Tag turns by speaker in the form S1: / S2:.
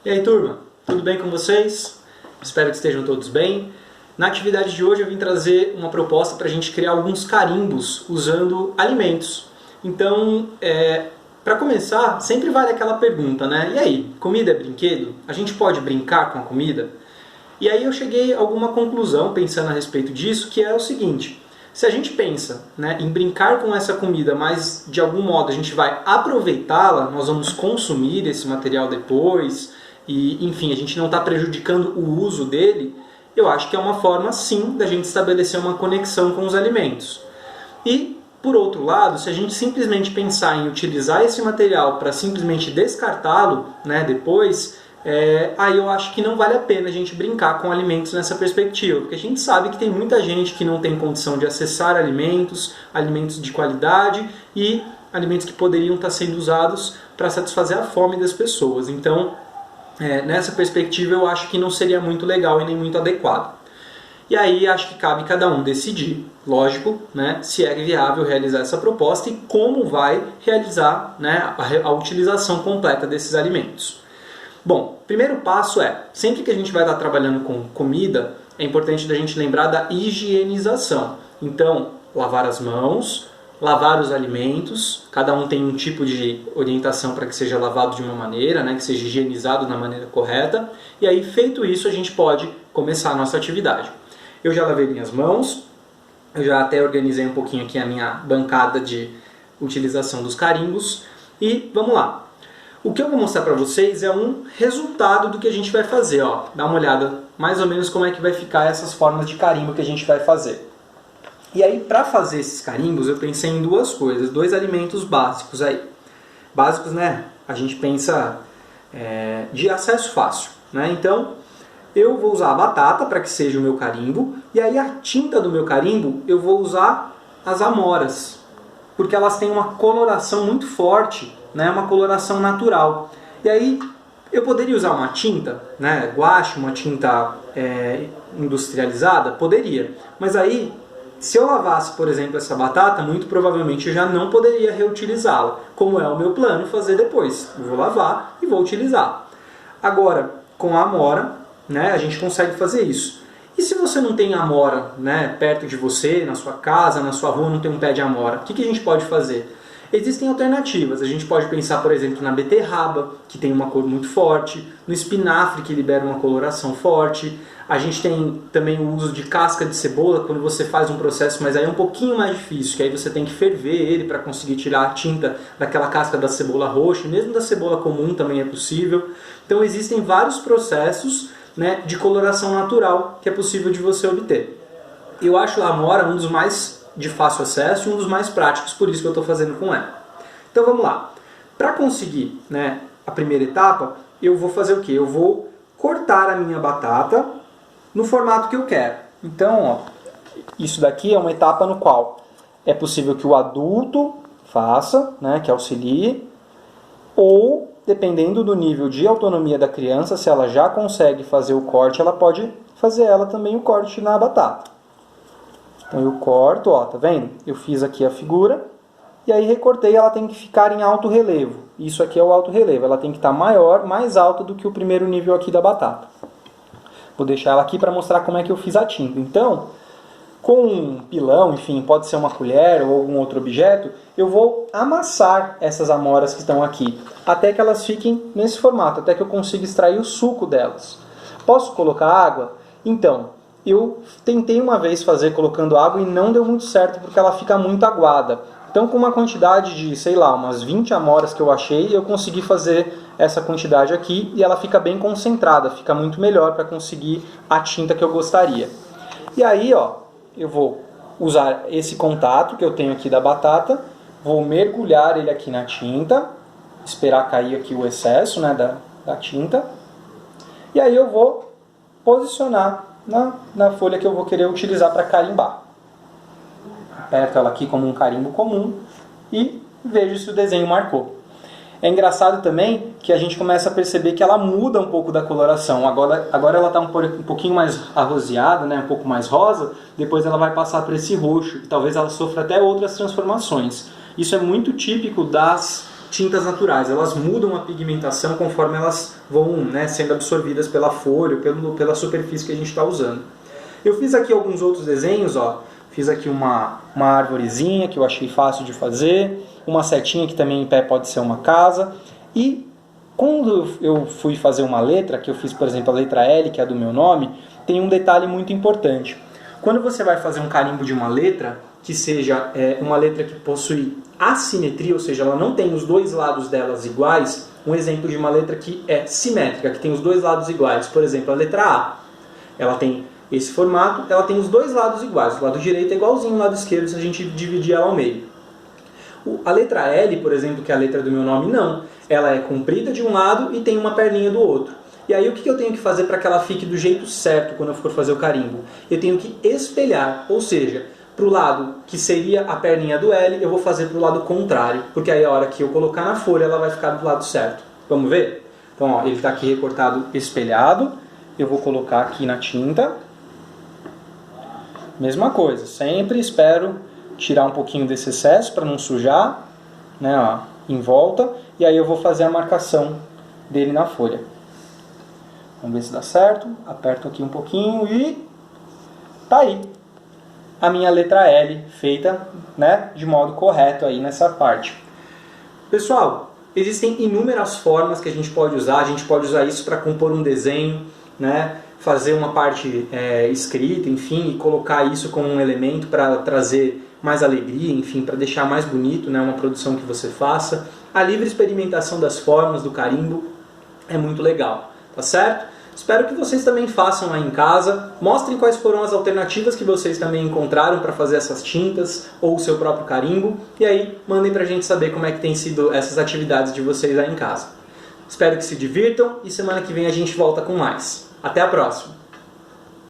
S1: E aí, turma? Tudo bem com vocês? Espero que estejam todos bem. Na atividade de hoje eu vim trazer uma proposta para a gente criar alguns carimbos usando alimentos. Então, para começar, sempre vale aquela pergunta, né? E aí, comida é brinquedo? A gente pode brincar com a comida? E aí eu cheguei a alguma conclusão pensando a respeito disso, que é o seguinte: se a gente pensa, né, em brincar com essa comida, mas de algum modo a gente vai aproveitá-la, nós vamos consumir esse material depois, e enfim, a gente não está prejudicando o uso dele, eu acho que é uma forma sim da gente estabelecer uma conexão com os alimentos. E, por outro lado, se a gente simplesmente pensar em utilizar esse material para simplesmente descartá-lo, né, depois, aí eu acho que não vale a pena a gente brincar com alimentos nessa perspectiva, porque a gente sabe que tem muita gente que não tem condição de acessar alimentos, alimentos de qualidade e alimentos que poderiam estar sendo usados para satisfazer a fome das pessoas. Então, nessa perspectiva eu acho que não seria muito legal e nem muito adequado. E aí acho que cabe cada um decidir, lógico, né, se é viável realizar essa proposta e como vai realizar, né, a utilização completa desses alimentos. Bom, primeiro passo sempre que a gente vai estar trabalhando com comida, é importante da gente lembrar da higienização. Então, lavar as mãos, lavar os alimentos, cada um tem um tipo de orientação para que seja lavado de uma maneira, né, que seja higienizado da maneira correta, e aí, feito isso, a gente pode começar a nossa atividade. Eu já lavei minhas mãos, eu já até organizei um pouquinho aqui a minha bancada de utilização dos carimbos, e vamos lá. O que eu vou mostrar para vocês é um resultado do que a gente vai fazer. Ó. Dá uma olhada mais ou menos como é que vai ficar essas formas de carimbo que a gente vai fazer. E aí, para fazer esses carimbos, eu pensei em duas coisas, dois alimentos básicos aí. Básicos, né? A gente pensa de acesso fácil, né? Então, eu vou usar a batata para que seja o meu carimbo, e aí a tinta do meu carimbo eu vou usar as amoras, porque elas têm uma coloração muito forte, né, uma coloração natural. E aí eu poderia usar uma tinta, né, guache, uma tinta industrializada? Poderia. Mas aí, se eu lavasse, por exemplo, essa batata, muito provavelmente eu já não poderia reutilizá-la, como é o meu plano fazer depois. Eu vou lavar e vou utilizar. Agora, com a amora, né, a gente consegue fazer isso. E se você não tem amora, né, perto de você, na sua casa, na sua rua, não tem um pé de amora, o que a gente pode fazer? Existem alternativas. A gente pode pensar, por exemplo, na beterraba, que tem uma cor muito forte, no espinafre, que libera uma coloração forte. A gente tem também o uso de casca de cebola, quando você faz um processo, mas aí é um pouquinho mais difícil, que aí você tem que ferver ele para conseguir tirar a tinta daquela casca da cebola roxa, mesmo da cebola comum também é possível. Então existem vários processos, né, de coloração natural que é possível de você obter. Eu acho a amora um dos mais de fácil acesso e um dos mais práticos, por isso que eu estou fazendo com ela. Então vamos lá. Para conseguir, né, a primeira etapa, eu vou fazer o quê? Eu vou cortar a minha batata no formato que eu quero. Então, ó, isso daqui é uma etapa no qual é possível que o adulto faça, né, que auxilie, ou, dependendo do nível de autonomia da criança, se ela já consegue fazer o corte, ela pode fazer ela também o corte na batata. Então eu corto, ó, tá vendo? Eu fiz aqui a figura e aí recortei, ela tem que ficar em alto relevo. Isso aqui é o alto relevo, ela tem que estar maior, mais alta do que o primeiro nível aqui da batata. Vou deixar ela aqui para mostrar como é que eu fiz a tinta. Então, com um pilão, enfim, pode ser uma colher ou algum outro objeto, eu vou amassar essas amoras que estão aqui, até que elas fiquem nesse formato, até que eu consiga extrair o suco delas. Posso colocar água? Então, eu tentei uma vez fazer colocando água e não deu muito certo porque ela fica muito aguada. Então, com uma quantidade de, sei lá, umas 20 amoras que eu achei, eu consegui fazer essa quantidade aqui e ela fica bem concentrada, fica muito melhor para conseguir a tinta que eu gostaria. E aí, ó, eu vou usar esse contato que eu tenho aqui da batata, vou mergulhar ele aqui na tinta, esperar cair aqui o excesso, né, da tinta, e aí eu vou posicionar na folha que eu vou querer utilizar para carimbar. Aperto ela aqui como um carimbo comum e vejo se o desenho marcou. É engraçado também que a gente começa a perceber que ela muda um pouco da coloração. Agora ela está um pouquinho mais arroseada, né? Um pouco mais rosa, depois ela vai passar para esse roxo, e talvez ela sofra até outras transformações. Isso é muito típico das tintas naturais, elas mudam a pigmentação conforme elas vão, né, sendo absorvidas pela folha, pela superfície que a gente está usando. Eu fiz aqui alguns outros desenhos, ó. Fiz aqui uma arvorezinha que eu achei fácil de fazer, uma setinha que também em pé pode ser uma casa. E quando eu fui fazer uma letra, que eu fiz, por exemplo, a letra L, que é a do meu nome, tem um detalhe muito importante. Quando você vai fazer um carimbo de uma letra, que seja uma letra que possui assimetria, ou seja, ela não tem os dois lados delas iguais, um exemplo de uma letra que é simétrica, que tem os dois lados iguais, por exemplo, a letra A, ela tem esse formato, ela tem os dois lados iguais, o lado direito é igualzinho ao lado esquerdo se a gente dividir ela ao meio. A letra L, por exemplo, que é a letra do meu nome, não. Ela é comprida de um lado e tem uma perninha do outro. E aí o que eu tenho que fazer para que ela fique do jeito certo quando eu for fazer o carimbo? Eu tenho que espelhar, ou seja, para o lado que seria a perninha do L, eu vou fazer para o lado contrário, porque aí a hora que eu colocar na folha, ela vai ficar do lado certo. Vamos ver? Então, ó, ele está aqui recortado espelhado, eu vou colocar aqui na tinta. Mesma coisa, sempre espero tirar um pouquinho desse excesso para não sujar, né, ó, em volta, e aí eu vou fazer a marcação dele na folha. Vamos ver se dá certo, aperto aqui um pouquinho e tá aí a minha letra L feita, né, de modo correto aí nessa parte. Pessoal, existem inúmeras formas que a gente pode usar isso para compor um desenho, né, fazer uma parte escrita, enfim, e colocar isso como um elemento para trazer mais alegria, enfim, para deixar mais bonito, né, uma produção que você faça. A livre experimentação das formas do carimbo é muito legal, tá certo? Espero que vocês também façam aí em casa, mostrem quais foram as alternativas que vocês também encontraram para fazer essas tintas ou o seu próprio carimbo, e aí mandem pra gente saber como é que tem sido essas atividades de vocês aí em casa. Espero que se divirtam e semana que vem a gente volta com mais. Até a próxima!